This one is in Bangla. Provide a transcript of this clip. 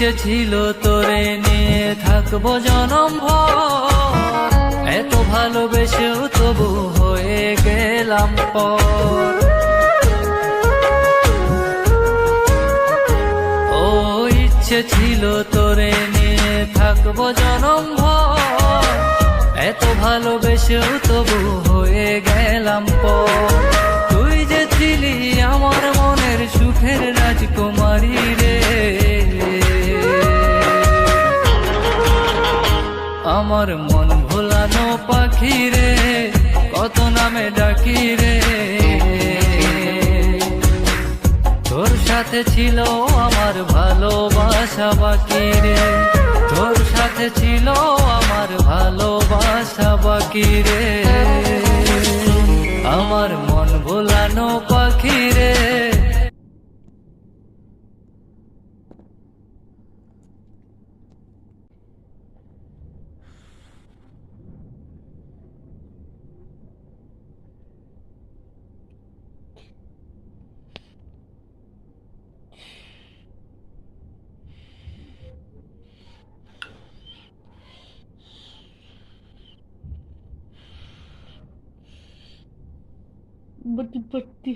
ইচ্ছে ছিল তোরে নিয়ে থাকবো জনম ভর, এত ভালোবেসেও তবু হয়ে গেলাম পর। ও ইচ্ছে ছিল তোরে নিয়ে থাকবো জনম ভর, এত ভালোবেসেও তবু হয়ে গেলাম পর। তুই যে ছিলি আমার মনের সুখের রাজকুমারী রে, আমার মন ভোলানো পাখি রে, কত নামে ডাকি রে। তোর সাথে ছিল আমার ভালোবাসা বাকি রে, তোর সাথে ছিল আমার ভালোবাসা বাকি রে, আমার মন ভোলানো পাখি রে। बट्टी बट्टी